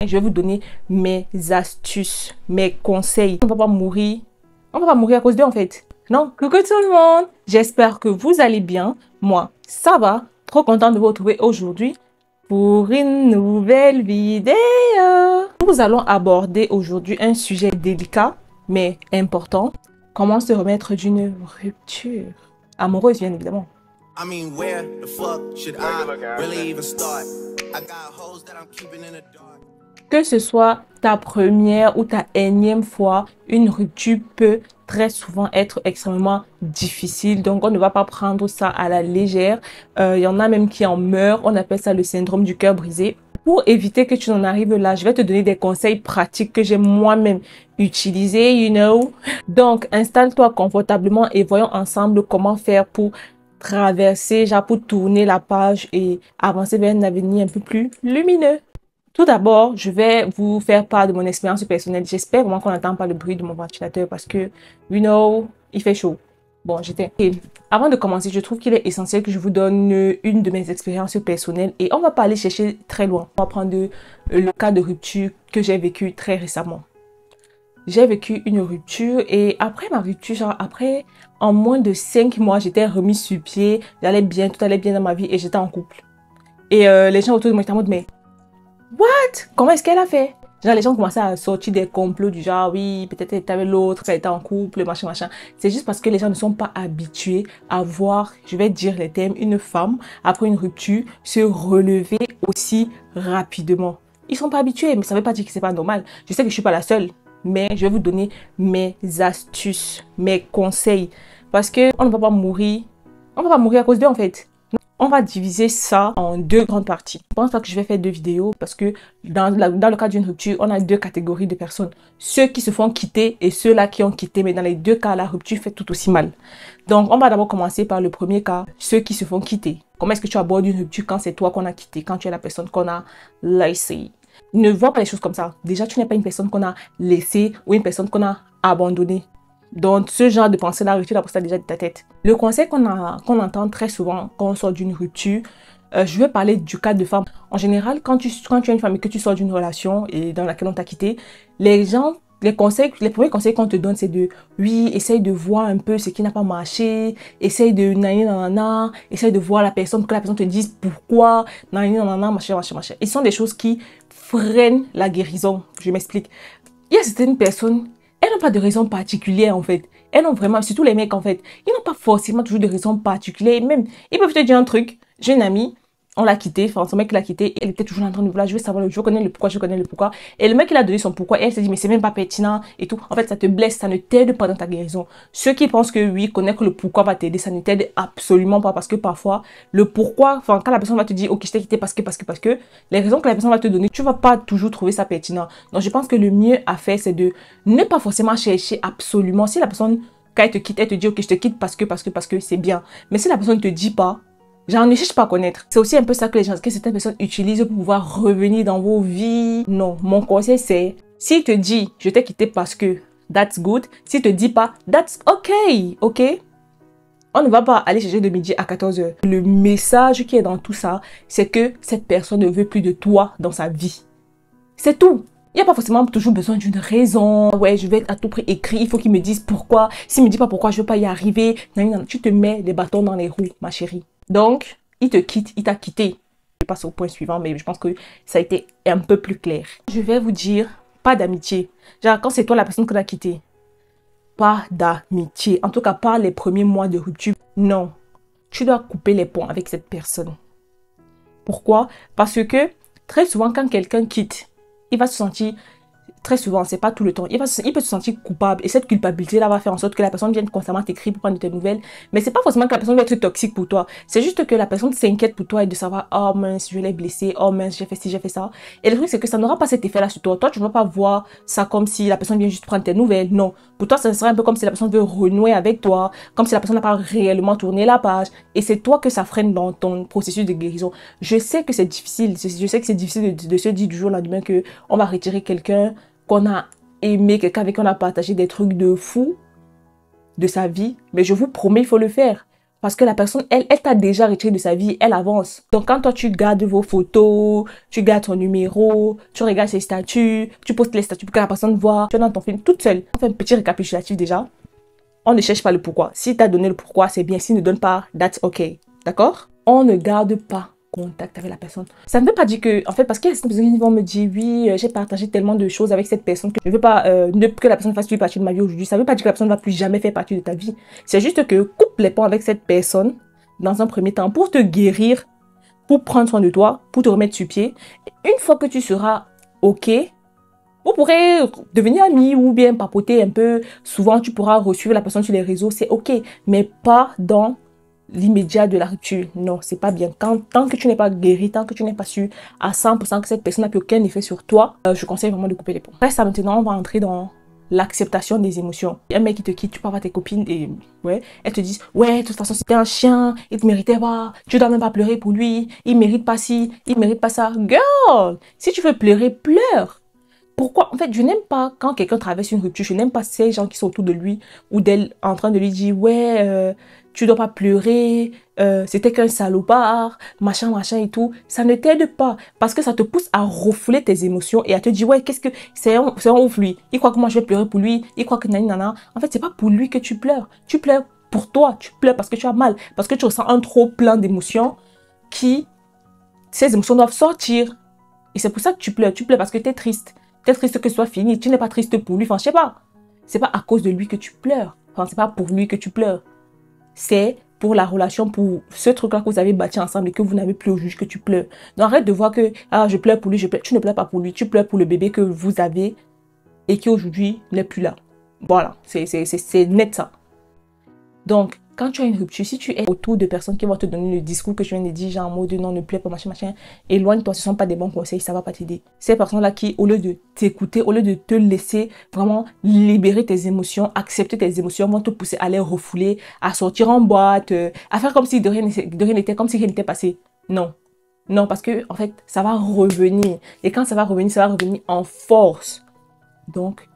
Je vais vous donner mes astuces, mes conseils. On va pas mourir. On va pas mourir à cause d'eux en fait. Non, coucou tout le monde. J'espère que vous allez bien. Moi, ça va. Trop content de vous retrouver aujourd'hui pour une nouvelle vidéo. Nous allons aborder aujourd'hui un sujet délicat mais important. Comment se remettre d'une rupture amoureuse, bien évidemment. I mean, where the fuck should I really even start? I got hoes that I'm keeping in the dark. Que ce soit ta première ou ta énième fois, une rupture peut très souvent être extrêmement difficile. Donc, on ne va pas prendre ça à la légère. Il y en a même qui en meurent. On appelle ça le syndrome du cœur brisé. Pour éviter que tu n'en arrives là, je vais te donner des conseils pratiques que j'ai moi-même utilisés, you know. Donc, installe-toi confortablement et voyons ensemble comment faire pour traverser, genre pour tourner la page et avancer vers un avenir un peu plus lumineux. Tout d'abord, je vais vous faire part de mon expérience personnelle. J'espère vraiment qu'on n'entend pas le bruit de mon ventilateur parce que, you know, il fait chaud. Bon, avant de commencer, je trouve qu'il est essentiel que je vous donne une de mes expériences personnelles et on va pas aller chercher très loin. On va prendre le cas de rupture que j'ai vécu très récemment. J'ai vécu une rupture et après ma rupture, genre après, en moins de 5 mois, j'étais remise sur pied, j'allais bien, tout allait bien dans ma vie et j'étais en couple. Et les gens autour de moi étaient en mode, mais what? Comment est-ce qu'elle a fait? Genre, les gens commençaient à sortir des complots du genre, oui, peut-être elle était avec l'autre, elle était en couple, machin, machin. C'est juste parce que les gens ne sont pas habitués à voir, je vais dire les termes, une femme, après une rupture, se relever aussi rapidement. Ils sont pas habitués, mais ça veut pas dire que c'est pas normal. Je sais que je suis pas la seule, mais je vais vous donner mes astuces, mes conseils. Parce que on ne va pas mourir. On va pas mourir à cause d'eux, en fait. On va diviser ça en deux grandes parties. Je pense pas que je vais faire deux vidéos parce que dans le cas d'une rupture, on a deux catégories de personnes. Ceux qui se font quitter et ceux-là qui ont quitté. Mais dans les deux cas, la rupture fait tout aussi mal. Donc, on va d'abord commencer par le premier cas, ceux qui se font quitter. Comment est-ce que tu abordes une rupture quand c'est toi qu'on a quitté, quand tu es la personne qu'on a laissée? Ne vois pas les choses comme ça. Déjà, tu n'es pas une personne qu'on a laissée ou une personne qu'on a abandonnée. Donc, ce genre de pensée-là, retire ça déjà de ta tête. Le conseil qu'on entend très souvent quand on sort d'une rupture, je vais parler du cas de femme. En général, quand tu es une femme et que tu sors d'une relation et dans laquelle on t'a quitté, les premiers conseils qu'on te donne, c'est de, oui, essaye de voir un peu ce qui n'a pas marché, essaye de nanana, essaye de voir que la personne te dise pourquoi, nanana, machin, machin, machin. Et ce sont des choses qui freinent la guérison. Je m'explique. Il y a certaines personnes, elles n'ont pas de raison particulière en fait. Elles ont vraiment, surtout les mecs en fait, ils n'ont pas forcément toujours de raison particulière. Même, ils peuvent te dire un truc. J'ai une amie, on l'a quitté, enfin son mec l'a quitté, elle était toujours en train de vouloir, je veux savoir, je connais le pourquoi, je connais le pourquoi. Et le mec il a donné son pourquoi et elle s'est dit mais c'est même pas pertinent et tout. En fait ça te blesse, ça ne t'aide pas dans ta guérison. Ceux qui pensent que oui, connaître le pourquoi va t'aider, ça ne t'aide absolument pas parce que parfois le pourquoi, enfin quand la personne va te dire ok je t'ai quitté parce que, les raisons que la personne va te donner, tu vas pas toujours trouver ça pertinent. Donc je pense que le mieux à faire c'est de ne pas forcément chercher absolument. Si la personne quand elle te quitte, elle te dit ok je te quitte parce que c'est bien. Mais si la personne ne te dit pas, genre, ne cherche pas à connaître. C'est aussi un peu ça que certaines personnes utilisent pour pouvoir revenir dans vos vies. Non, mon conseil c'est, s'il te dit, je t'ai quitté parce que, that's good. S'il te dit pas, that's okay, ok? On ne va pas aller chercher de midi à 14h. Le message qui est dans tout ça, c'est que cette personne ne veut plus de toi dans sa vie. C'est tout. Il n'y a pas forcément toujours besoin d'une raison. Ouais, je vais à tout prix écrire. Il faut qu'il me dise pourquoi. S'il me dit pas pourquoi, je ne veux pas y arriver. Non, tu te mets des bâtons dans les roues, ma chérie. Donc, il te quitte, il t'a quitté. Je passe au point suivant, mais je pense que ça a été un peu plus clair. Je vais vous dire, pas d'amitié. Genre, quand c'est toi la personne qui l'a quitté, pas d'amitié. En tout cas, pas les premiers mois de rupture. Non, tu dois couper les ponts avec cette personne. Pourquoi? Parce que très souvent, quand quelqu'un quitte, il va se sentir, très souvent, c'est pas tout le temps, il peut se sentir coupable et cette culpabilité-là va faire en sorte que la personne vienne constamment t'écrire pour prendre de tes nouvelles. Mais c'est pas forcément que la personne va être toxique pour toi. C'est juste que la personne s'inquiète pour toi et de savoir, oh mince, je l'ai blessé, oh mince, j'ai fait ci, j'ai fait ça. Et le truc, c'est que ça n'aura pas cet effet-là sur toi. Toi, tu vas pas voir ça comme si la personne vient juste prendre tes nouvelles. Non. Pour toi, ça sera un peu comme si la personne veut renouer avec toi, comme si la personne n'a pas réellement tourné la page. Et c'est toi que ça freine dans ton processus de guérison. Je sais que c'est difficile. Je sais que c'est difficile de se dire du jour au lendemain que on va retirer quelqu'un qu'on a aimé, avec qui on a partagé des trucs de fou de sa vie. Mais je vous promets, il faut le faire. Parce que la personne, elle t'a déjà retiré de sa vie, elle avance. Donc, quand toi, tu gardes vos photos, tu gardes ton numéro, tu regardes ses statuts, tu postes les statuts pour que la personne voit, tu es dans ton film toute seule. On fait un petit récapitulatif déjà. On ne cherche pas le pourquoi. Si tu as donné le pourquoi, c'est bien. S'il ne donne pas, that's okay. D'accord? On ne garde pas contact avec la personne. Ça ne veut pas dire que, en fait, parce qu'il y a certaines personnes qui vont me dire, oui, j'ai partagé tellement de choses avec cette personne que je ne veux pas que la personne fasse plus partie de ma vie aujourd'hui. Ça ne veut pas dire que la personne ne va plus jamais faire partie de ta vie. C'est juste que coupe les ponts avec cette personne dans un premier temps pour te guérir, pour prendre soin de toi, pour te remettre sur pied. Une fois que tu seras OK, vous pourrez devenir amis ou bien papoter un peu. Souvent, tu pourras resuivre la personne sur les réseaux, c'est OK. Mais pas dans l'immédiat de la rupture. Non, c'est pas bien. Tant que tu n'es pas guéri, tant que tu n'es pas sûr à 100% que cette personne n'a plus aucun effet sur toi, je conseille vraiment de couper les ponts. Après ça, maintenant, on va entrer dans l'acceptation des émotions. Un mec qui te quitte, tu parles à tes copines et ouais, elles te disent ouais, de toute façon c'était un chien, il te méritait pas, tu dois même pas pleurer pour lui, il mérite pas ci, il mérite pas ça. Girl, si tu veux pleurer, pleure. Pourquoi? En fait, je n'aime pas quand quelqu'un traverse une rupture, je n'aime pas ces gens qui sont autour de lui ou d'elle en train de lui dire ouais, tu dois pas pleurer, c'était qu'un salopard, machin, machin et tout. Ça ne t'aide pas parce que ça te pousse à refouler tes émotions et à te dire ouais, qu'est-ce que c'est un ouf lui. Il croit que moi je vais pleurer pour lui, il croit que nani nana. En fait, c'est pas pour lui que tu pleures. Tu pleures pour toi, tu pleures parce que tu as mal, parce que tu ressens un trop plein d'émotions ces émotions doivent sortir. Et c'est pour ça que tu pleures. Tu pleures parce que tu es triste. Tu es triste que ce soit fini. Tu n'es pas triste pour lui. Enfin, je sais pas. C'est pas à cause de lui que tu pleures. Enfin, c'est pas pour lui que tu pleures. C'est pour la relation, pour ce truc-là que vous avez bâti ensemble et que vous n'avez plus au juge que tu pleures. Donc arrête de voir que je pleure pour lui, je pleure. Tu ne pleures pas pour lui. Tu pleures pour le bébé que vous avez et qui aujourd'hui n'est plus là. Voilà. C'est net ça. Donc, quand tu as une rupture, si tu es autour de personnes qui vont te donner le discours que je viens de dire, genre en mode non, ne plaît pas, machin, machin, éloigne-toi, ce ne sont pas des bons conseils, ça ne va pas t'aider. Ces personnes-là qui, au lieu de t'écouter, au lieu de te laisser vraiment libérer tes émotions, accepter tes émotions, vont te pousser à les refouler, à sortir en boîte, à faire comme si de rien n'était, comme si rien n'était passé. Non. Non, parce que, en fait, ça va revenir. Et quand ça va revenir en force. Donc,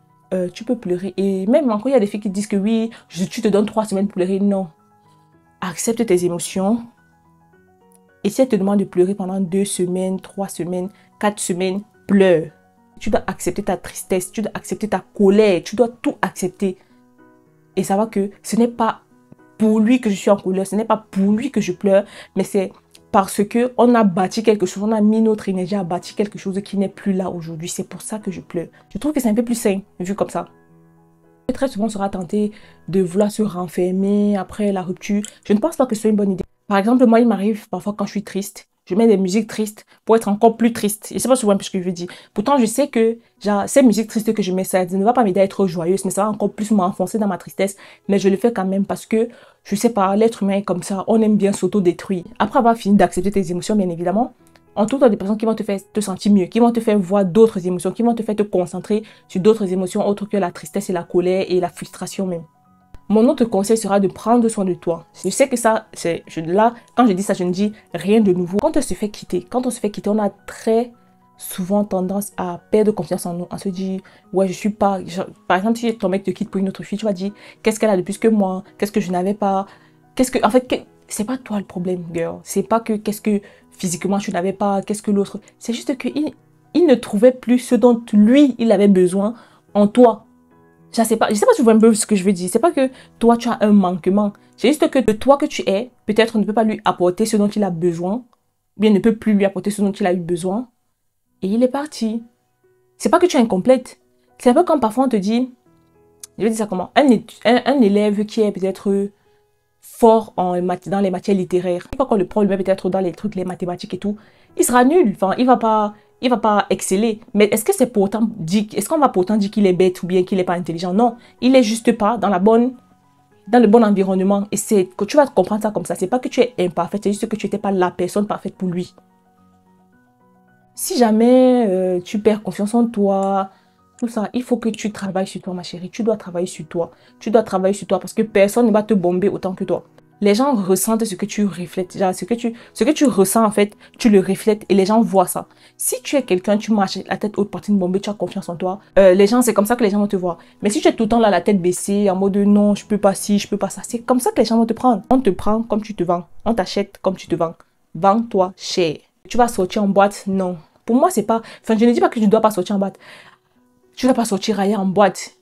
tu peux pleurer. Et même encore, il y a des filles qui disent que oui, tu te donnes 3 semaines pour pleurer. Non. Accepte tes émotions. Et si elle te demande de pleurer pendant 2 semaines, 3 semaines, 4 semaines, pleure. Tu dois accepter ta tristesse, tu dois accepter ta colère, tu dois tout accepter. Et savoir que ce n'est pas pour lui que je suis en colère, ce n'est pas pour lui que je pleure, mais c'est parce qu'on a bâti quelque chose, on a mis notre énergie à bâtir quelque chose qui n'est plus là aujourd'hui. C'est pour ça que je pleure. Je trouve que c'est un peu plus sain, vu comme ça. Très souvent, on sera tenté de vouloir se renfermer après la rupture. Je ne pense pas que ce soit une bonne idée. Par exemple, moi, il m'arrive parfois quand je suis triste, je mets des musiques tristes pour être encore plus triste. Je ne sais pas souvent ce que je veux dire. Pourtant, je sais que genre, ces musiques tristes que je mets, ça ne va pas m'aider à être joyeuse, mais ça va encore plus m'enfoncer dans ma tristesse. Mais je le fais quand même parce que, je sais pas, l'être humain est comme ça. On aime bien s'auto-détruire. Après avoir fini d'accepter tes émotions, bien évidemment, entoure-toi des personnes qui vont te faire te sentir mieux, qui vont te faire voir d'autres émotions, qui vont te faire te concentrer sur d'autres émotions autres que la tristesse et la colère et la frustration même. Mon autre conseil sera de prendre soin de toi. Je sais que ça, là, quand je dis ça, je ne dis rien de nouveau. Quand on se fait quitter, on a très souvent tendance à perdre confiance en nous, à se dire, ouais, je suis pas... Par exemple, si ton mec te quitte pour une autre fille, tu vas dire, qu'est-ce qu'elle a de plus que moi? Qu'est-ce que je n'avais pas? En fait, c'est pas toi le problème, girl. C'est pas que qu'est-ce que physiquement tu n'avais pas, qu'est-ce que l'autre... C'est juste qu'il ne trouvait plus ce dont lui, il avait besoin en toi. Je sais pas si vous voyez un peu ce que je veux dire. C'est pas que toi, tu as un manquement. C'est juste que de toi que tu es, peut-être on ne peut pas lui apporter ce dont il a besoin. Ou bien ne peut plus lui apporter ce dont il a eu besoin. Et il est parti. C'est pas que tu es incomplète. C'est un peu comme parfois on te dit, je vais dire ça comment, un élève qui est peut-être fort dans les matières littéraires. Une fois qu'on le prend lui-même peut-être dans les trucs, les mathématiques et tout, il sera nul. Enfin, il va pas exceller. Mais est-ce que est-ce qu'on va pourtant dire qu'il est bête ou bien qu'il n'est pas intelligent? Non, il est juste pas dans le bon environnement. Et c'est que tu vas comprendre ça comme ça. C'est pas que tu es imparfaite, c'est juste que tu n'étais pas la personne parfaite pour lui. Si jamais tu perds confiance en toi, tout ça, il faut que tu travailles sur toi, ma chérie. Tu dois travailler sur toi. Tu dois travailler sur toi parce que personne ne va te bomber autant que toi. les gens ressentent ce que tu reflètes. Genre, ce que tu ressens, en fait, tu le reflètes et les gens voient ça. Si tu es quelqu'un, tu marches la tête haute, partie de bombée, tu as confiance en toi, les gens, c'est comme ça que les gens vont te voir. Mais si tu es tout le temps là, la tête baissée, en mode non, je peux pas ci, je peux pas ça, c'est comme ça que les gens vont te prendre. On te prend comme tu te vends. On t'achète comme tu te vends. Vends-toi cher. Tu vas sortir en boîte? Non. Pour moi, c'est pas... Enfin, je ne dis pas que tu ne dois pas sortir en boîte. Tu ne dois pas sortir ailleurs en boîte.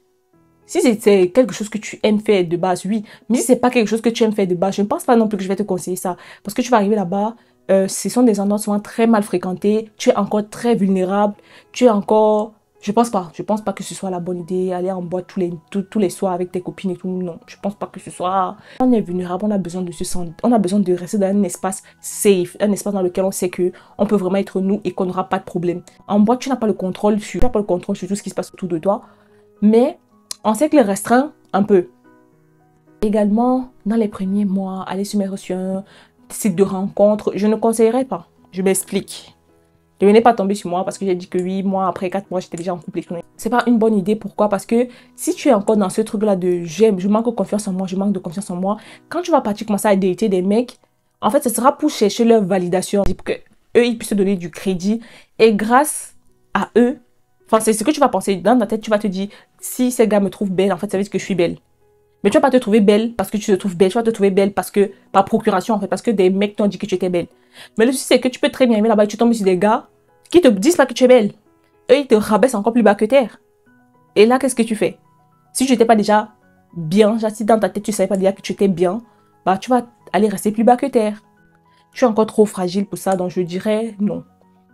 Si c'est quelque chose que tu aimes faire de base, oui. Mais si c'est pas quelque chose que tu aimes faire de base, je ne pense pas non plus que je vais te conseiller ça. Parce que tu vas arriver là-bas, ce sont des endroits souvent très mal fréquentés. Tu es encore très vulnérable. Tu es encore... Je pense pas que ce soit la bonne idée, aller en boîte tous les soirs avec tes copines et tout. Non, je pense pas que ce soit... On est vulnérable, on a besoin de se sentir... On a besoin de rester dans un espace safe, un espace dans lequel on sait que on peut vraiment être nous et qu'on n'aura pas de problème. En boîte, tu n'as pas le contrôle sur tout ce qui se passe autour de toi. Mais on sait que les restreint un peu. Également, dans les premiers mois, aller se mettre sur un site de rencontre, je ne conseillerais pas. Je m'explique. Ne venez pas tomber sur moi parce que j'ai dit que 8 mois, après 4 mois, j'étais déjà en couple. C'est pas une bonne idée. Pourquoi? Parce que si tu es encore dans ce truc-là de j'aime, je manque de confiance en moi, je manque de confiance en moi, quand tu vas partir commencer à dater des mecs, en fait, ce sera pour chercher leur validation, pour que eux, ils puissent te donner du crédit. Et grâce à eux, enfin, c'est ce que tu vas penser. Dans ta tête, tu vas te dire, si ces gars me trouvent belle, en fait, ça veut dire que je suis belle. Mais tu vas pas te trouver belle parce que tu te trouves belle. Tu vas te trouver belle parce que, par procuration, en fait, parce que des mecs t'ont dit que tu étais belle. Mais le souci, c'est que tu peux très bien aimer là-bas et tu tombes sur des gars qui te disent pas que tu es belle. Eux, ils te rabaissent encore plus bas que terre. Et là, qu'est-ce que tu fais? Si tu n'étais pas déjà bien, si dans ta tête, tu savais pas déjà que tu étais bien, bah, tu vas aller rester plus bas que terre. Je suis encore trop fragile pour ça, donc je dirais non.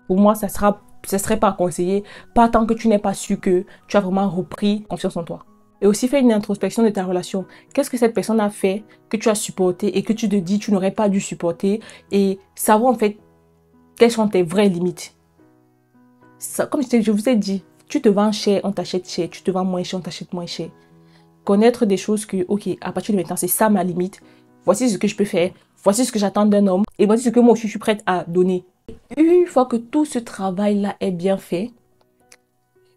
Pour moi, ça serait pas conseillé, pas tant que tu n'es pas su que tu as vraiment repris confiance en toi. Et aussi faire une introspection de ta relation. Qu'est-ce que cette personne a fait que tu as supporté et que tu te dis tu n'aurais pas dû supporter, et savoir en fait quelles sont tes vraies limites. Ça, comme je vous ai dit, tu te vends cher, on t'achète cher, tu te vends moins cher, on t'achète moins cher. Connaître des choses que, ok, à partir de maintenant, c'est ça ma limite. Voici ce que je peux faire, voici ce que j'attends d'un homme, et voici ce que moi aussi je suis prête à donner. Une fois que tout ce travail-là est bien fait,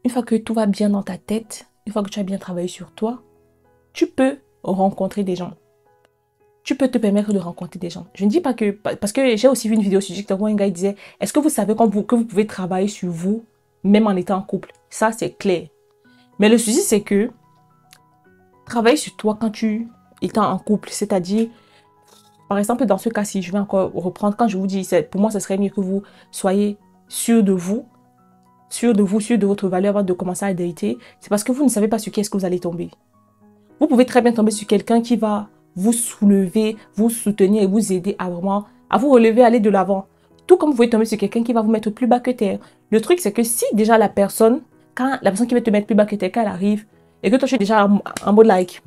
une fois que tout va bien dans ta tête, une fois que tu as bien travaillé sur toi, tu peux rencontrer des gens. Tu peux te permettre de rencontrer des gens. Je ne dis pas que... Parce que j'ai aussi vu une vidéo sur TikTok où un gars disait, est-ce que vous savez que vous pouvez travailler sur vous, même en étant en couple? Ça, c'est clair. Mais le souci, c'est que travailler sur toi quand tu es en couple, c'est-à-dire, par exemple, dans ce cas-ci, je vais encore reprendre, quand je vous dis, pour moi, ce serait mieux que vous soyez sûr de vous, sûr de votre valeur avant de commencer à dater. C'est parce que vous ne savez pas sur qui est-ce que vous allez tomber. Vous pouvez très bien tomber sur quelqu'un qui va vous soulever, vous soutenir et vous aider à vraiment, à vous relever, à aller de l'avant. Tout comme vous pouvez tomber sur quelqu'un qui va vous mettre plus bas que terre. Le truc, c'est que si déjà la personne, quand la personne qui va te mettre plus bas que terre, quand elle arrive, et que toi, tu es déjà en mode like,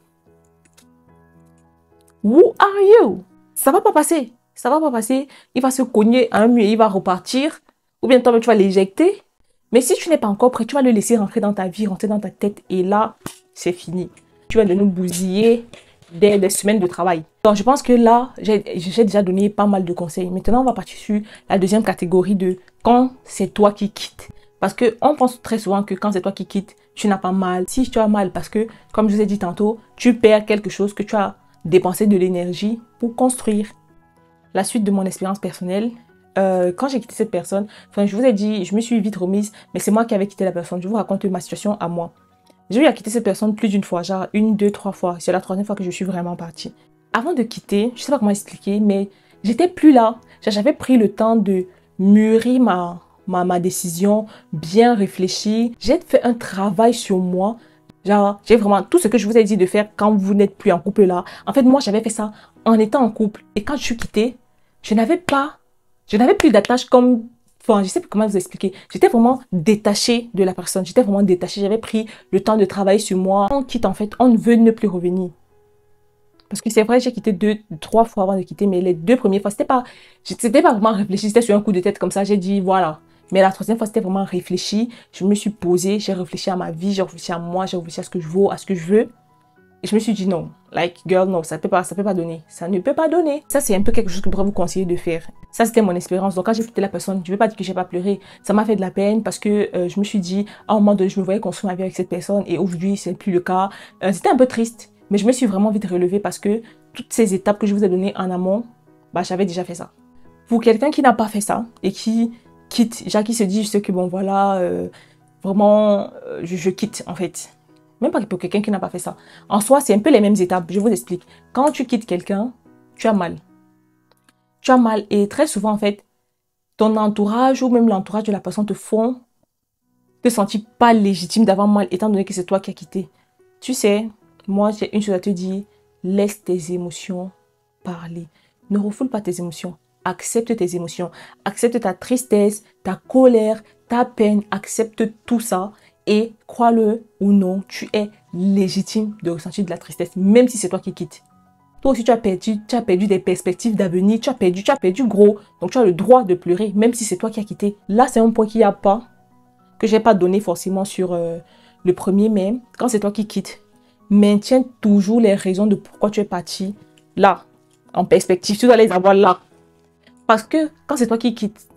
who are you? Ça va pas passer. Ça va pas passer. Il va se cogner à un mur et il va repartir. Ou bien toi, tu vas l'éjecter. Mais si tu n'es pas encore prêt, tu vas le laisser rentrer dans ta vie, rentrer dans ta tête. Et là, c'est fini. Tu vas de nous bousiller des semaines de travail. Donc, je pense que là, j'ai déjà donné pas mal de conseils. Maintenant, on va partir sur la deuxième catégorie de quand c'est toi qui quittes. Parce qu'on pense très souvent que quand c'est toi qui quittes, tu n'as pas mal. Si tu as mal, parce que, comme je vous ai dit tantôt, tu perds quelque chose que tu as dépensé de l'énergie pour construire. La suite de mon expérience personnelle, quand j'ai quitté cette personne, enfin, je vous ai dit, je me suis vite remise, mais c'est moi qui avais quitté la personne. Je vous raconte ma situation à moi. J'ai eu à quitter cette personne plus d'une fois, genre 1, 2, 3 fois. C'est la troisième fois que je suis vraiment partie. Avant de quitter, je sais pas comment expliquer, mais j'étais plus là. J'avais pris le temps de mûrir ma décision, bien réfléchir. J'ai fait un travail sur moi. Genre, j'ai vraiment tout ce que je vous ai dit de faire quand vous n'êtes plus en couple là. En fait, moi, j'avais fait ça en étant en couple. Et quand je suis quittée, je n'avais plus d'attache comme... Enfin, je sais pas comment vous expliquer. J'étais vraiment détachée de la personne. J'étais vraiment détachée. J'avais pris le temps de travailler sur moi. On quitte en fait, on veut ne plus revenir. Parce que c'est vrai, j'ai quitté 2, 3 fois avant de quitter, mais les 2 premières fois, c'était pas vraiment réfléchi. C'était sur un coup de tête comme ça. J'ai dit, voilà. Mais la troisième fois, c'était vraiment réfléchi. Je me suis posée, j'ai réfléchi à ma vie, j'ai réfléchi à moi, j'ai réfléchi à ce que je vaux, à ce que je veux. Et je me suis dit non, like girl, non, ça peut pas donner. Ça ne peut pas donner. Ça, c'est un peu quelque chose que je pourrais vous conseiller de faire. Ça, c'était mon expérience. Donc, quand j'ai quitté la personne, je ne veux pas dire que j'ai pas pleuré. Ça m'a fait de la peine parce que je me suis dit, à un moment donné, je me voyais construire ma vie avec cette personne et aujourd'hui, c'est plus le cas. C'était un peu triste, mais je me suis vraiment vite relevée parce que toutes ces étapes que je vous ai données en amont, bah, j'avais déjà fait ça. Pour quelqu'un qui n'a pas fait ça et qui quitte, déjà qui se dit juste que bon voilà, vraiment, je quitte en fait. Même pas pour quelqu'un qui n'a pas fait ça. En soi, c'est un peu les mêmes étapes. Je vous explique. Quand tu quittes quelqu'un, tu as mal. Tu as mal et très souvent en fait, ton entourage ou même l'entourage de la personne te font te sentir pas légitime d'avoir mal étant donné que c'est toi qui as quitté. Tu sais, moi j'ai une chose à te dire, laisse tes émotions parler. Ne refoule pas tes émotions. Accepte tes émotions. Accepte ta tristesse, ta colère, ta peine. Accepte tout ça. Et crois-le ou non, tu es légitime de ressentir de la tristesse, même si c'est toi qui quittes. Toi aussi, tu as perdu des perspectives d'avenir, tu as perdu gros. Donc, tu as le droit de pleurer, même si c'est toi qui as quitté. Là, c'est un point qu'il n'y a pas, que je n'ai pas donné forcément sur le premier, mais quand c'est toi qui quittes, maintiens toujours les raisons de pourquoi tu es parti là, en perspective. Tu dois les avoir là. Parce que quand c'est toi qui quittes,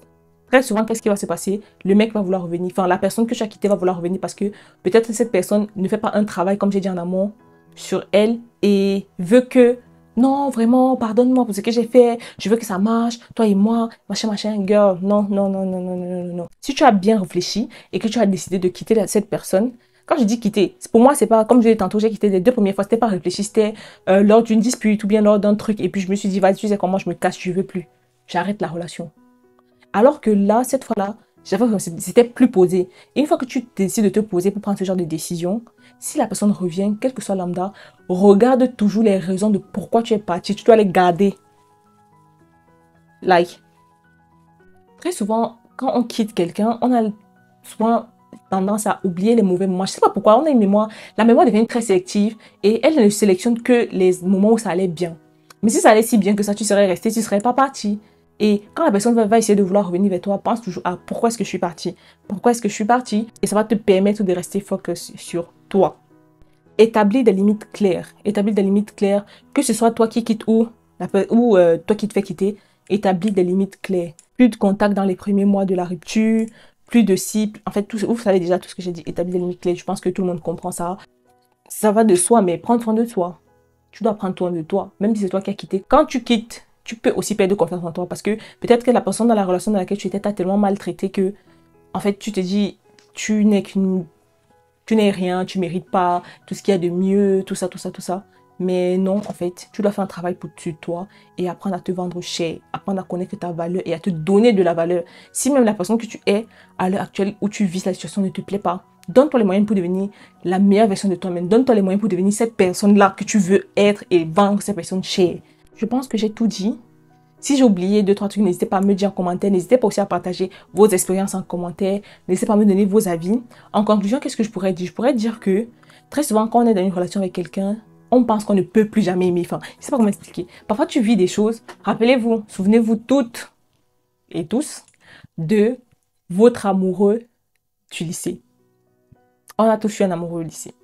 très souvent, qu'est-ce qui va se passer? Le mec va vouloir revenir. Enfin, la personne que tu as quittée va vouloir revenir parce que peut-être cette personne ne fait pas un travail, comme j'ai dit en amont, sur elle et veut que, non, vraiment, pardonne-moi pour ce que j'ai fait. Je veux que ça marche, toi et moi, machin, machin, girl. Non, non, non, non, non, non, non, non. Si tu as bien réfléchi et que tu as décidé de quitter cette personne, quand je dis quitter, pour moi, c'est pas, comme je l'ai dit tantôt, j'ai quitté les 2 premières fois, c'était pas réfléchi, c'était lors d'une dispute ou bien lors d'un truc. Et puis je me suis dit, vas-y, tu sais comment, je me casse, je veux plus. J'arrête la relation. Alors que là, cette fois-là, c'était plus posé. Et une fois que tu décides de te poser pour prendre ce genre de décision, si la personne revient, quel que soit lambda, regarde toujours les raisons de pourquoi tu es parti. Tu dois les garder. Like. Très souvent, quand on quitte quelqu'un, on a souvent tendance à oublier les mauvais moments. Je ne sais pas pourquoi, on a une mémoire. La mémoire devient très sélective et elle ne sélectionne que les moments où ça allait bien. Mais si ça allait si bien que ça, tu serais resté, tu ne serais pas parti. Et quand la personne va essayer de vouloir revenir vers toi, pense toujours à pourquoi est-ce que je suis parti. Pourquoi est-ce que je suis parti? Et ça va te permettre de rester focus sur toi. Établis des limites claires. Établis des limites claires. Que ce soit toi qui quittes ou toi qui te fais quitter, établis des limites claires. Plus de contact dans les premiers mois de la rupture. Plus de cibles. En fait, vous savez déjà tout ce que j'ai dit. Établis des limites claires. Je pense que tout le monde comprend ça. Ça va de soi, mais prends soin de toi. Tu dois prendre soin de toi. Même si c'est toi qui as quitté. Quand tu quittes, tu peux aussi perdre confiance en toi parce que peut-être que la personne dans la relation dans laquelle tu étais t'a tellement maltraité que, en fait, tu te dis, tu n'es rien, tu mérites pas tout ce qu'il y a de mieux, tout ça, tout ça, tout ça. Mais non, en fait, tu dois faire un travail pour toi et apprendre à te vendre cher, apprendre à connaître ta valeur et à te donner de la valeur. Si même la personne que tu es à l'heure actuelle où tu vis la situation ne te plaît pas, donne-toi les moyens pour devenir la meilleure version de toi-même. Donne-toi les moyens pour devenir cette personne-là que tu veux être et vendre cette personne chère. Je pense que j'ai tout dit. Si j'ai oublié 2-3 trucs, n'hésitez pas à me dire en commentaire. N'hésitez pas aussi à partager vos expériences en commentaire. N'hésitez pas à me donner vos avis. En conclusion, qu'est-ce que je pourrais dire? Je pourrais dire que très souvent, quand on est dans une relation avec quelqu'un, on pense qu'on ne peut plus jamais aimer. Enfin, je ne sais pas comment expliquer. Parfois, tu vis des choses. Rappelez-vous, souvenez-vous toutes et tous de votre amoureux du lycée. On a tous eu un amoureux au lycée.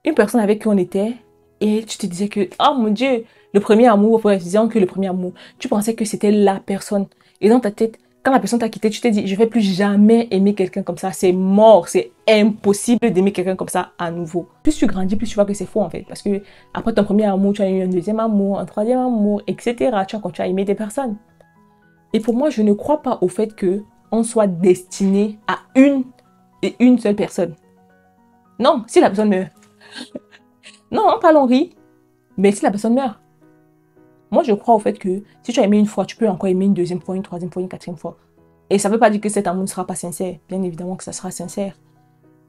Une personne avec qui on était et tu te disais que, oh mon Dieu, le premier amour, disons que le premier amour, tu pensais que c'était la personne. Et dans ta tête, quand la personne t'a quitté, tu t'es dit, je ne vais plus jamais aimer quelqu'un comme ça. C'est mort, c'est impossible d'aimer quelqu'un comme ça à nouveau. Plus tu grandis, plus tu vois que c'est faux en fait. Parce que après ton premier amour, tu as eu un deuxième amour, un troisième amour, etc. Tu as continué à aimer des personnes. Et pour moi, je ne crois pas au fait que on soit destiné à une seule personne. Non, si la personne meurt. Non, on parle, on rit. Mais si la personne meurt. Moi, je crois au fait que si tu as aimé une fois, tu peux encore aimer une deuxième fois, une troisième fois, une quatrième fois. Et ça ne veut pas dire que cet amour ne sera pas sincère. Bien évidemment que ça sera sincère.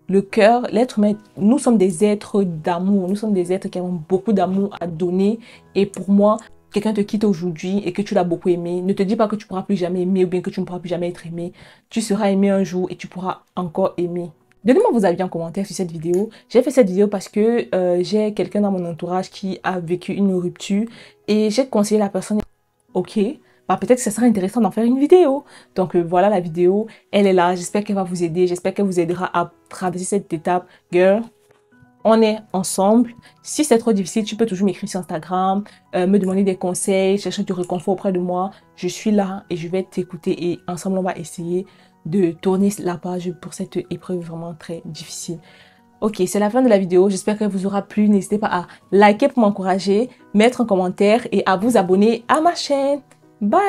Le cœur, l'être humain, nous sommes des êtres d'amour. Nous sommes des êtres qui avons beaucoup d'amour à donner. Et pour moi, quelqu'un te quitte aujourd'hui et que tu l'as beaucoup aimé, ne te dis pas que tu ne pourras plus jamais aimer ou bien que tu ne pourras plus jamais être aimé. Tu seras aimé un jour et tu pourras encore aimer. Donnez-moi vos avis en commentaire sur cette vidéo. J'ai fait cette vidéo parce que j'ai quelqu'un dans mon entourage qui a vécu une rupture et j'ai conseillé la personne, ok, bah peut-être que ça serait intéressant d'en faire une vidéo. Donc voilà la vidéo, elle est là, j'espère qu'elle va vous aider, j'espère qu'elle vous aidera à traverser cette étape. Girl, on est ensemble. Si c'est trop difficile, tu peux toujours m'écrire sur Instagram, me demander des conseils, chercher du réconfort auprès de moi. Je suis là et je vais t'écouter et ensemble on va essayer de tourner la page pour cette épreuve vraiment très difficile. Ok, c'est la fin de la vidéo. J'espère qu'elle vous aura plu. N'hésitez pas à liker pour m'encourager, mettre un commentaire et à vous abonner à ma chaîne. Bye!